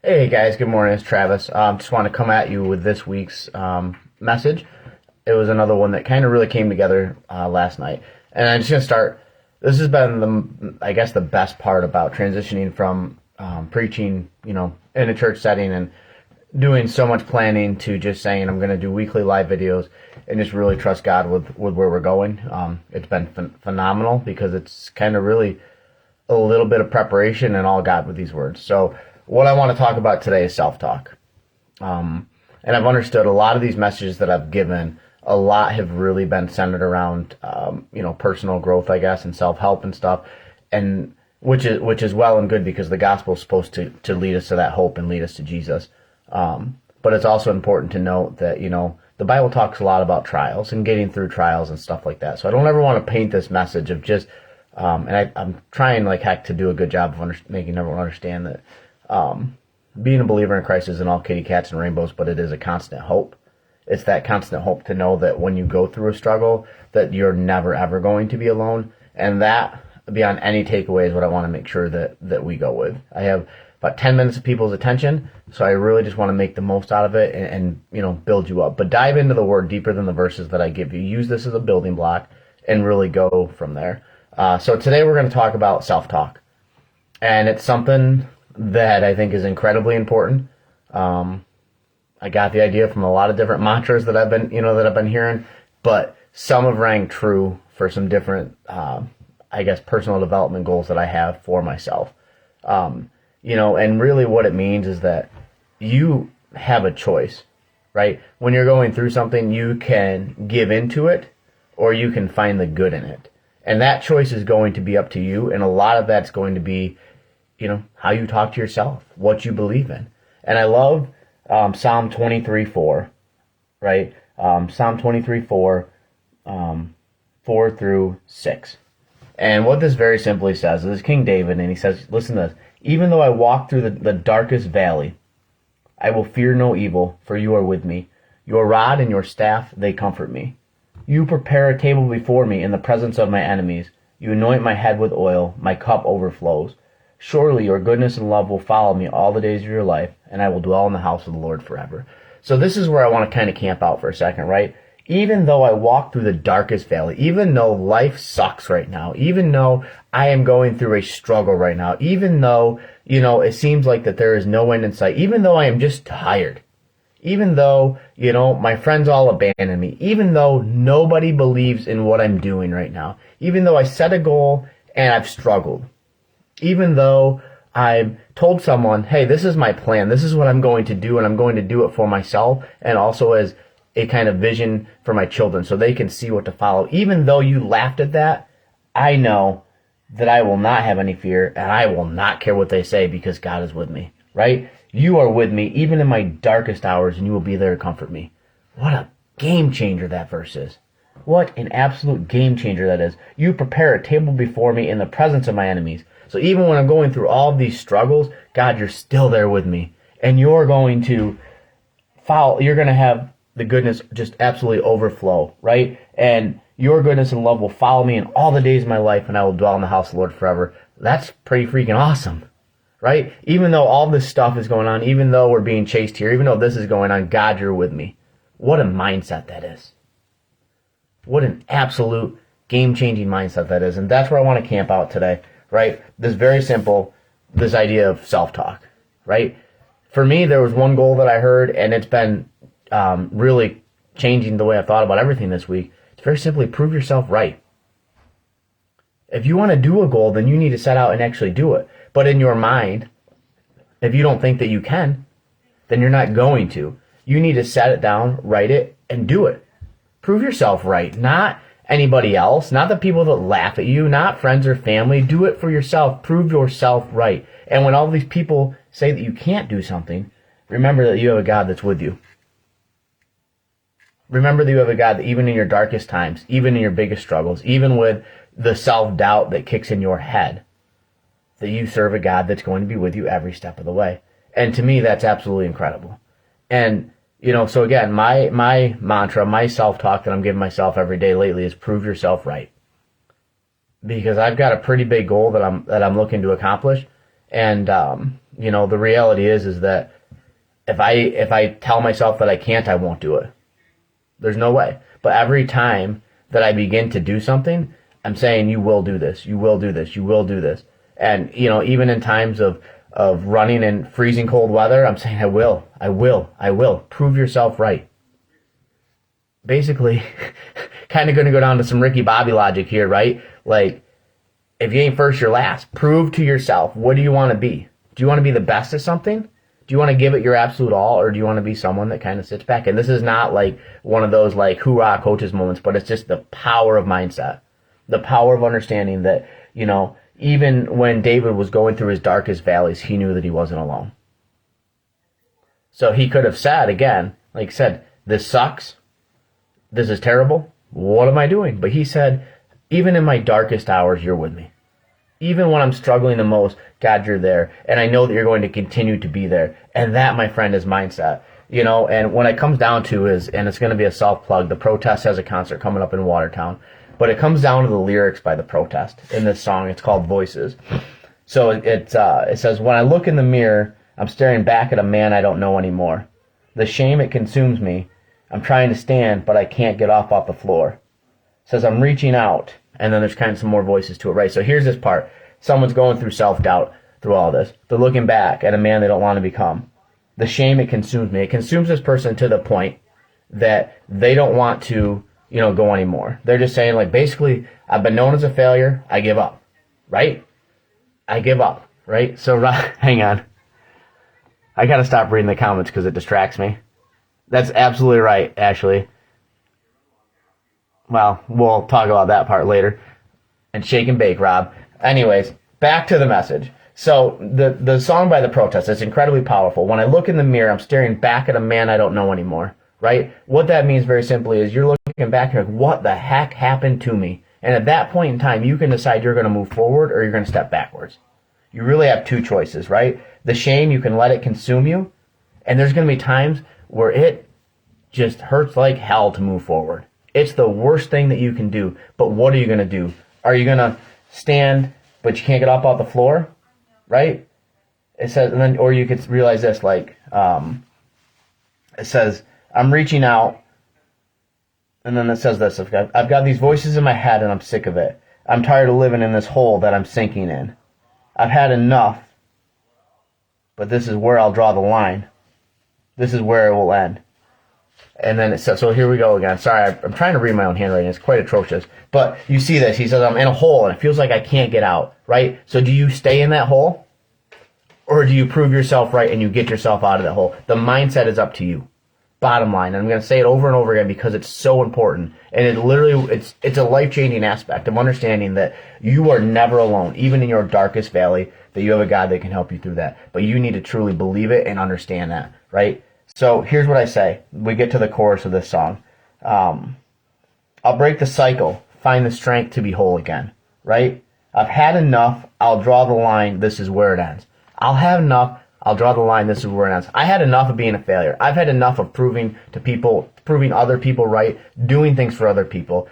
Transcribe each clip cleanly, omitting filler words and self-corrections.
Hey guys, good morning. It's Travis. Just want to come at you with this week's message. It was another one that kind of really came together last night, and I'm just gonna start. This has been I guess, the best part about transitioning from preaching, in a church setting and doing so much planning to just saying I'm gonna do weekly live videos and just really trust God with where we're going. It's been phenomenal because it's kind of really a little bit of preparation and all God with these words. So what I want to talk about today is self-talk. And I've understood a lot of these messages that I've given, a lot have really been centered around, personal growth, I guess, and self-help and stuff. And which is well and good because the gospel is supposed to lead us to that hope and lead us to Jesus. But it's also important to note that, the Bible talks a lot about trials and getting through trials and stuff like that. So I don't ever want to paint this message of just, and I'm trying like heck to do a good job of making everyone understand that being a believer in Christ isn't all kitty cats and rainbows, but it is a constant hope. It's that constant hope to know that when you go through a struggle, that you're never ever going to be alone. And that, beyond any takeaway, is what I want to make sure that we go with. I have about 10 minutes of people's attention, so I really just want to make the most out of it and build you up. But dive into the word deeper than the verses that I give you. Use this as a building block and really go from there. So today we're going to talk about self-talk. And it's something that I think is incredibly important. I got the idea from a lot of different mantras that I've been hearing, but some have rang true for some different, personal development goals that I have for myself. And really what it means is that you have a choice, right? When you're going through something, you can give into it or you can find the good in it. And that choice is going to be up to you. And a lot of that's going to be, how you talk to yourself, what you believe in. And I love Psalm 23:4, right? Psalm 23:4, 4 through 6. And what this very simply says is King David, and he says, listen to this. Even though I walk through the darkest valley, I will fear no evil, for you are with me. Your rod and your staff, they comfort me. You prepare a table before me in the presence of my enemies. You anoint my head with oil, my cup overflows. Surely your goodness and love will follow me all the days of your life, and I will dwell in the house of the Lord forever. So this is where I want to kind of camp out for a second, right? Even though I walk through the darkest valley, even though life sucks right now, even though I am going through a struggle right now, even though, it seems like that there is no end in sight, even though I am just tired, even though, my friends all abandon me, even though nobody believes in what I'm doing right now, even though I set a goal and I've struggled, even though I've told someone, hey, this is my plan, this is what I'm going to do, and I'm going to do it for myself, and also as a kind of vision for my children so they can see what to follow. Even though you laughed at that, I know that I will not have any fear, and I will not care what they say because God is with me, right? You are with me even in my darkest hours, and you will be there to comfort me. What a game changer that verse is. What an absolute game changer that is. You prepare a table before me in the presence of my enemies. So even when I'm going through all of these struggles, God, you're still there with me. And you're going to have the goodness just absolutely overflow, right? And your goodness and love will follow me in all the days of my life, and I will dwell in the house of the Lord forever. That's pretty freaking awesome, right? Even though all this stuff is going on, even though we're being chased here, even though this is going on, God, you're with me. What a mindset that is. What an absolute game-changing mindset that is. And that's where I want to camp out today, right? This very simple, this idea of self-talk, right? For me, there was one goal that I heard, and it's been really changing the way I thought about everything this week. It's very simply prove yourself right. If you want to do a goal, then you need to set out and actually do it. But in your mind, if you don't think that you can, then you're not going to. You need to set it down, write it, and do it. Prove yourself right, not anybody else, not the people that laugh at you, not friends or family. Do it for yourself. Prove yourself right. And when all these people say that you can't do something, remember that you have a God that's with you. Remember that you have a God that even in your darkest times, even in your biggest struggles, even with the self-doubt that kicks in your head, that you serve a God that's going to be with you every step of the way. And to me, that's absolutely incredible. And, so again, my mantra, my self-talk that I'm giving myself every day lately is prove yourself right. Because I've got a pretty big goal that I'm looking to accomplish. And, the reality is that if I tell myself that I can't, I won't do it. There's no way. But every time that I begin to do something, I'm saying, you will do this, you will do this, you will do this. And, even in times of running in freezing cold weather, I'm saying, I will. Prove yourself right. Basically, kind of going to go down to some Ricky Bobby logic here, right? Like, if you ain't first, you're last. Prove to yourself, what do you want to be? Do you want to be the best at something? Do you want to give it your absolute all, or do you want to be someone that kind of sits back? And this is not like one of those like hoorah coaches moments, but it's just the power of mindset, the power of understanding that, even when David was going through his darkest valleys, he knew that he wasn't alone. So he could have said, again, like I said, this sucks. This is terrible. What am I doing? But he said, even in my darkest hours, you're with me. Even when I'm struggling the most, God, you're there. And I know that you're going to continue to be there. And that, my friend, is mindset. And when it comes down to and it's going to be a self-plug, the Protest has a concert coming up in Watertown. But it comes down to the lyrics by the Protest in this song. It's called Voices. So it says, when I look in the mirror, I'm staring back at a man I don't know anymore. The shame, it consumes me. I'm trying to stand, but I can't get off the floor. It says, I'm reaching out. And then there's kind of some more voices to it, right? So here's this part. Someone's going through self-doubt through all this. They're looking back at a man they don't want to become. The shame, it consumes me. It consumes this person to the point that they don't want to, go anymore. They're just saying, like, basically, I've been known as a failure. I give up, right? I give up, right? So hang on. I got to stop reading the comments because it distracts me. That's absolutely right, Ashley. Well, we'll talk about that part later. And shake and bake, Rob. Anyways, back to the message. So the song by the Protest is incredibly powerful. When I look in the mirror, I'm staring back at a man I don't know anymore, right? What that means very simply is you're looking back and you're like, what the heck happened to me? And at that point in time, you can decide you're going to move forward or you're going to step backwards. You really have two choices, right? The shame, you can let it consume you. And there's going to be times where it just hurts like hell to move forward. It's the worst thing that you can do. But what are you going to do? Are you going to stand, but you can't get up off the floor? Right? It says, and then, or you could realize this, like, it says, I'm reaching out. And then it says this, I've got these voices in my head and I'm sick of it. I'm tired of living in this hole that I'm sinking in. I've had enough, but this is where I'll draw the line. This is where it will end. And then it says, so here we go again. Sorry, I'm trying to read my own handwriting. It's quite atrocious. But you see this. He says, I'm in a hole and it feels like I can't get out, right? So do you stay in that hole? Or do you prove yourself right and you get yourself out of that hole? The mindset is up to you. Bottom line. And I'm going to say it over and over again because it's so important. And it literally, it's a life-changing aspect of understanding that you are never alone, even in your darkest valley, that you have a God that can help you through that. But you need to truly believe it and understand that, right? So here's what I say. We get to the chorus of this song. I'll break the cycle, find the strength to be whole again, right? I've had enough. I'll draw the line. This is where it ends. I'll have enough. I'll draw the line. This is where it ends. I had enough of being a failure. I've had enough of proving other people right, doing things for other people,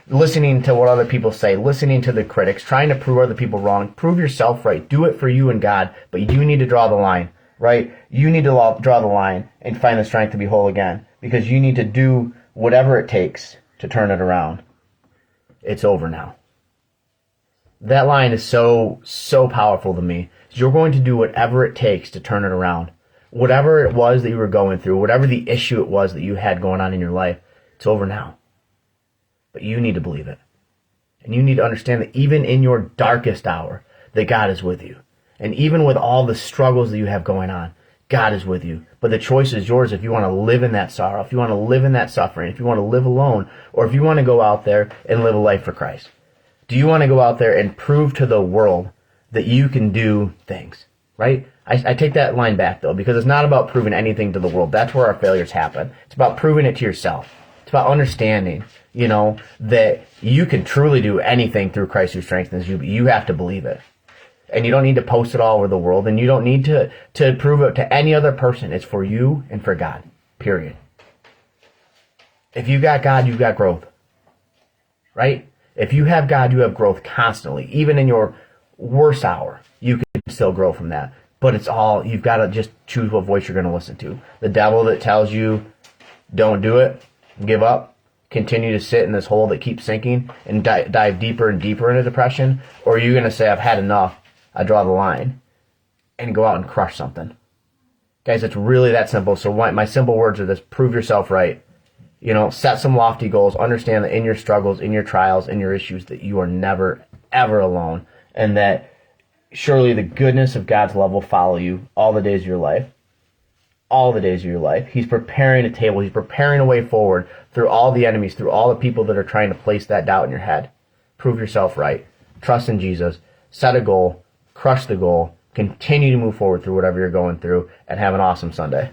listening to what other people say, listening to the critics, trying to prove other people wrong. Prove yourself right. Do it for you and God, but you need to draw the line. Right? You need to draw the line and find the strength to be whole again because you need to do whatever it takes to turn it around. It's over now. That line is so powerful to me. You're going to do whatever it takes to turn it around. Whatever it was that you were going through, whatever the issue it was that you had going on in your life, it's over now. But you need to believe it. And you need to understand that even in your darkest hour, that God is with you. And even with all the struggles that you have going on, God is with you. But the choice is yours if you want to live in that sorrow, if you want to live in that suffering, if you want to live alone, or if you want to go out there and live a life for Christ. Do you want to go out there and prove to the world that you can do things, right? I take that line back, though, because it's not about proving anything to the world. That's where our failures happen. It's about proving it to yourself. It's about understanding, that you can truly do anything through Christ who strengthens you, but you have to believe it. And you don't need to post it all over the world, and you don't need to prove it to any other person. It's for you and for God, period. If you got God, you've got growth, right? If you have God, you have growth constantly, even in your worst hour, you can still grow from that. But it's all, you've got to just choose what voice you're going to listen to. The devil that tells you, don't do it, give up, continue to sit in this hole that keeps sinking and dive deeper and deeper into depression, or are you going to say, I've had enough, I draw the line, and go out and crush something? Guys, it's really that simple. So my simple words are this: prove yourself right. Set some lofty goals. Understand that in your struggles, in your trials, in your issues, that you are never, ever alone, and that surely the goodness of God's love will follow you all the days of your life. All the days of your life. He's preparing a table. He's preparing a way forward through all the enemies, through all the people that are trying to place that doubt in your head. Prove yourself right. Trust in Jesus. Set a goal. Crush the goal. Continue to move forward through whatever you're going through, and have an awesome Sunday.